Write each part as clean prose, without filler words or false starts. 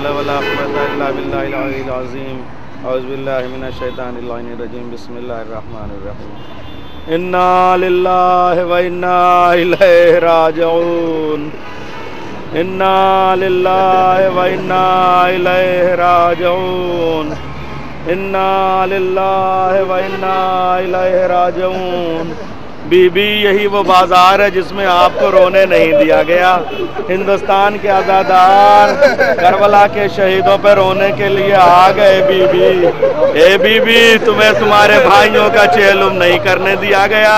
हौला वला कुव्वता इल्ला बिल्लाहिल अलिय्यिल अज़ीम। औज़ु बिल्लाहि मिनश शैतानिर रजीम। बिस्मिल्लाहिर रहमानिर रहीम। इन्ना लिल्लाहि व इन्ना इलैहि राजिऊन। इन्ना लिल्लाहि व इन्ना इलैहि राजिऊन। इन्ना लिल्लाहि व इन्ना इलैहि राजिऊन। बीबी, यही वो बाजार है जिसमें आपको रोने नहीं दिया गया। हिंदुस्तान के आज़ादार करबला के शहीदों पर रोने के लिए आ गए बीबी। ए बीबी, तुम्हें तुम्हारे भाइयों का चेलुम नहीं करने दिया गया।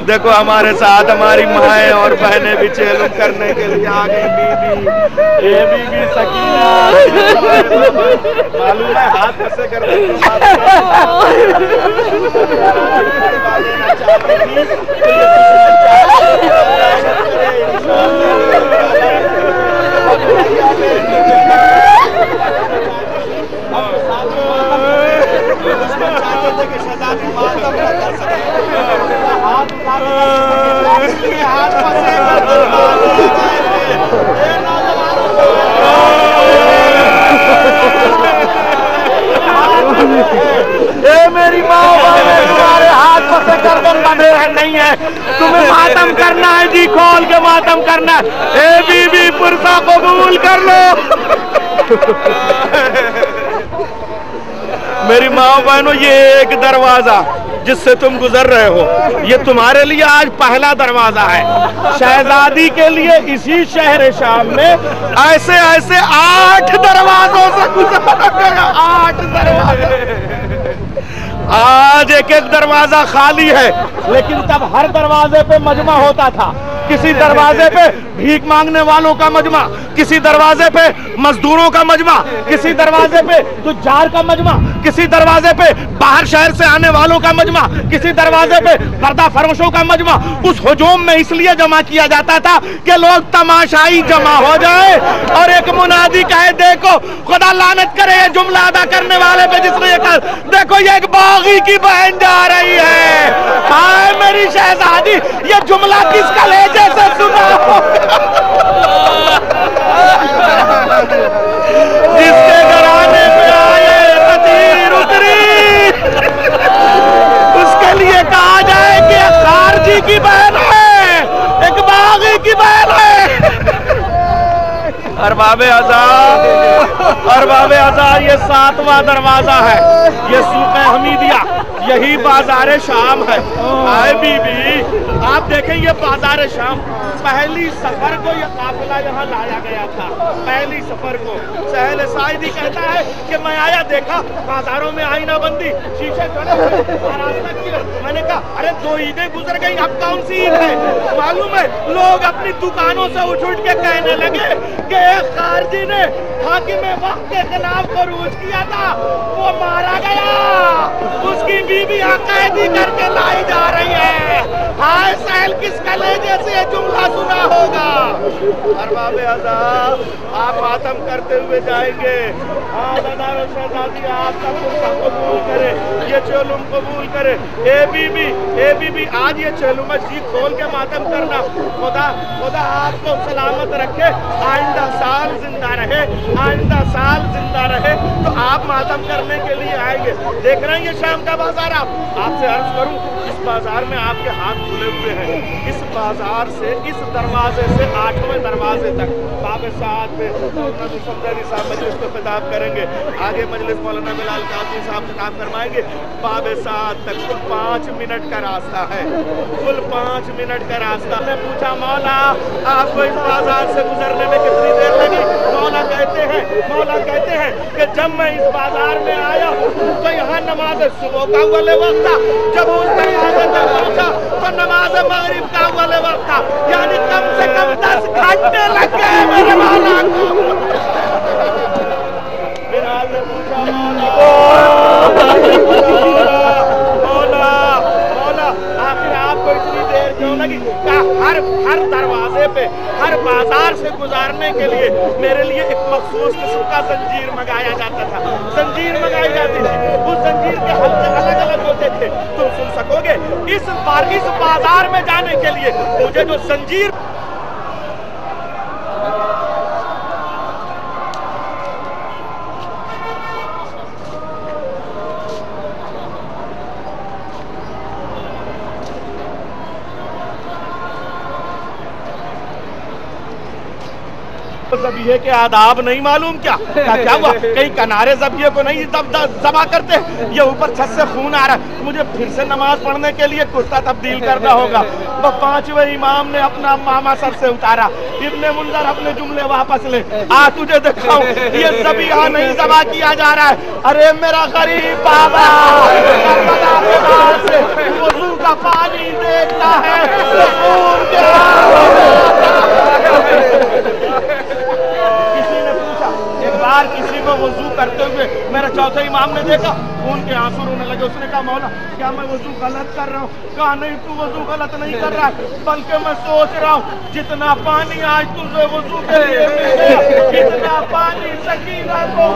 देखो हमारे साथ हमारी माएँ और बहनें भी चेलुम करने के लिए आ गई बीबी। ए बीबी सकीना, मालूम है हाथ कैसे कर मेरी माँ तुम्हारे हाथ पसे कर दो, बंधे नहीं है। तुम्हें मातम करना है जी, खोल के मातम करना है। ए बीबी, पुरसा कबूल कर लो। मेरी माँ बहनों, ये एक दरवाजा जिससे तुम गुजर रहे हो, ये तुम्हारे लिए आज पहला दरवाजा है। शहजादी के लिए इसी शहर शाम में ऐसे ऐसे 8 दरवाजों से गुजरा गया। 8 दरवाजे। आज एक एक दरवाजा खाली है, लेकिन तब हर दरवाजे पे मजमा होता था। किसी दरवाजे पे भीख मांगने वालों का मजमा, किसी दरवाजे पे मजदूरों का मजमा, किसी दरवाजे पे तुज्जार का मजमा, किसी दरवाजे पे बाहर शहर से आने वालों का मजमा, किसी दरवाजे पे पर्दा फरोशों का मजमा। उस हुजूम में इसलिए जमा किया जाता था कि लोग तमाशाई जमा हो जाए और एक मुनादी कहे, देखो खुदा लानत करे ये जुमला अदा करने वाले पे जिसने ये कहा, देखो ये एक बागी की बहन जा रही है। हाय मेरी शहजादी, ये जुमला किस कलेजे से सुना जिसके घराने पे आए ततीर उतरी, उसके लिए कहा जाए कि खारजी की बहन है, एक बागी की बहन है। अरबाबे आज़ाद, ये 7वां दरवाजा है। ये सूक़े हमीदिया, यही बाजार शाम है। आए बीबी, आप देखें ये बाजार शाम, पहली सफर को ये काफिला यहाँ लाया गया था। पहली सफर को सहल साइदी कहता है कि मैं आया, देखा बाजारों में आईना बंदी, शीशे चढ़े हुए। मैंने कहा अरे 2 ईदें गुजर गई, अब कौन सी ईद है? मालूम है लोग अपनी दुकानों से उठ के कहने लगे कि एक खारजी ने हाकिम वक्त के खिलाफ खरूज किया था, वो मारा गया, उसकी बीबी कैदी करके लाई जा रही है। हाय सहल, किस कलेजे से ये जुमला सुना होगा? अरबाबे आज़ाद, आप मातम करते हुए जाएंगे। शहजादी आपका पुरसा कबूल करे, ये चेलुम कबूल करे। ए बीबी, आज ये चेलुम जी खोल के मातम करना। खुदा आपको सलामत रखे, आइंदा साल जिंदा रहे, आइंदा साल जिंदा रहे तो आप मातम करने के लिए आएंगे। देख रहे हैं ये शाम का बाजार। आपसे अर्ज करूं, इस बाजार में आपके हाथ खुले हुए हैं। इस बाजार से, इस दरवाजे से 8वें दरवाजे तक बाब साद में साहब मजलिस को खिताब करेंगे। आगे मजलिस मौलाना बिलाल काजी साहब खिताब फरमाएंगे। बाब साद तक कुल 5 मिनट का रास्ता है, कुल 5 मिनट का रास्ता। मैं पूछा मौला आपको इस बाजार से गुजरने में कितनी देर लगी? मौला कहते हैं कि जब मैं इस बाजार में आया तो यहाँ नमाज सुबह का वाले वक्त था, जब उस दरवाजे तक पहुंचा तो नमाज मगरिब का वाले वक्त था, यानी कम से कम 10 घंटे लग गए मेरे मौला को। बिलाल ने पूछा मौला आखिर आपको इतनी देर क्यों लगी? हर दरवाजे पे, हर बाजार से गुजारने के लिए मेरे लिए एक मखसूस किस्म का जंजीर मंगाया जाता था, जंजीर मंगाई जाती थी। उस जंजीर के हल्के अलग अलग होते थे। तुम सुन सकोगे इस बाजार में जाने के लिए मुझे जो जंजीर ज़बीहे के आदाब नहीं मालूम क्या? क्या हुआ? कहीं किनारे ज़बीहे को नहीं ज़बा करते? ये ऊपर छत से खून आ रहा है, मुझे फिर से नमाज पढ़ने के लिए कुर्ता तब्दील करना होगा। वो 5वें इमाम ने अपना मामा सर से उतारा। इब्ने मुंज़र अपने जुमले वापस ले, आ तुझे दिखाऊं, ये ज़बीहा नहीं ज़बा किया जा रहा है। अरे मेरा गरीब बाबा से वज़ू का पानी देखता है, किसी को वजू करते हुए मेरे चौथे इमाम ने देखा, खून के आंसू रोने लगे। उसने कहा मौला क्या मैं वजू गलत कर रहा हूँ? कहा नहीं, तू वजू गलत नहीं कर रहा है, बल्कि मैं सोच रहा हूँ जितना पानी आज तुझे वजू के लिए मिलेगा, कितना पानी सकीना को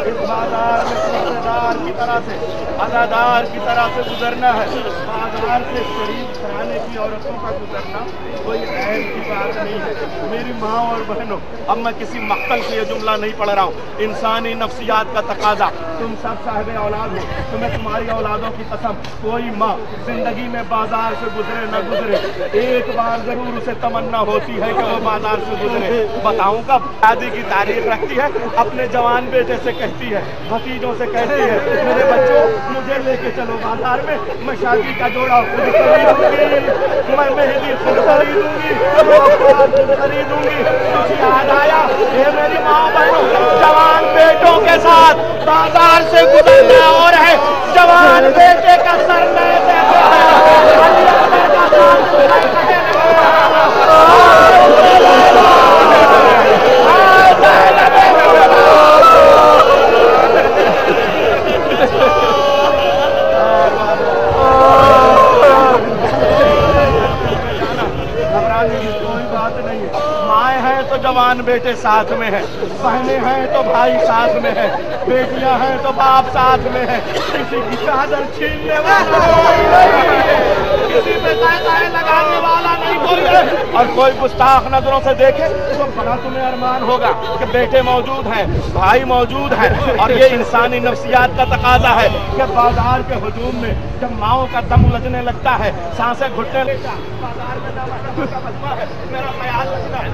इस बाजार में सूबेदार की तरह से, अदादार की तरह से गुजरना है। बाजार से शरीफ घराने की औरतों का गुजरना कोई ऐब की बात नहीं है। मेरी माँ और बहनों, अब मैं किसी मक्तल से ये जुमला नहीं पढ़ रहा हूँ। इंसानी नफ्सियात का तकाजा, तुम सब साहिब औलाद हो, तुम्हें तुम्हारी औलादों की कसम, कोई माँ जिंदगी में बाजार से गुजरे न गुजरे, एक बार जरूर उसे तमन्ना होती है कि वो बाजार से गुजरे। बताऊँ कब? शादी की तारीख रखती है, अपने जवान बेटे से कहती है, भतीजों से कहती है, मेरे बच्चों मुझे लेके चलो बाजार में, मैं शादी का जोड़ा खुद खरीदूंगी, मैं मेहंदी खुद खरीदूंगी, खुद खरीदूंगी। कुछ याद आया? ये मेरी माँ बहनों, जवान बेटों के साथ बाजार से गुजरना और है जवान बेटे का सर जवान बेटे साथ में है, बहनें हैं तो भाई साथ में है, बेटियां हैं तो बाप साथ में है। किसी की चादर छीनने वाला किसी पे कायदाए लगाने वाला नहीं कोई है। और कोई गुस्ताख नजरों से देखे तो बड़ा तुम्हें अरमान होगा कि बेटे मौजूद हैं, भाई मौजूद हैं। और ये इंसानी नफ्सियात का तकाजा है कि बाजार के हुजूम में जब माओ का दम उलझने लगता है, सांसें घुटने लगता, बाजार में मेरा ख्याल रखना है,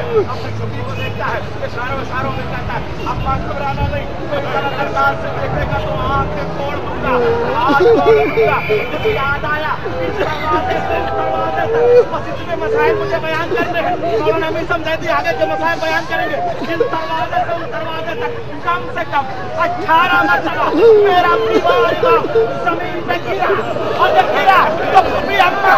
अपने छुट्टी को देखता है, इशारों में कहता है, अब बात घबराना नहीं, कोई गलत अंदाज से देखेगा तो आंखें फोड़ दूंगा, हाथ तोड़ दूंगा। मुझे याद आया इस दरवाजे से उस दरवाजे तक बस इतने मसाइल मुझे बयान करने हैं, उन्होंने हमें समझाई थी आगे के मसाइल बयान करेंगे। इस दरवाजे से उस दरवाजे तक कम से कम 18 मरतबा मेरा दीवार जमीन पे गिरा, और जब गिरा तो भी अम्मा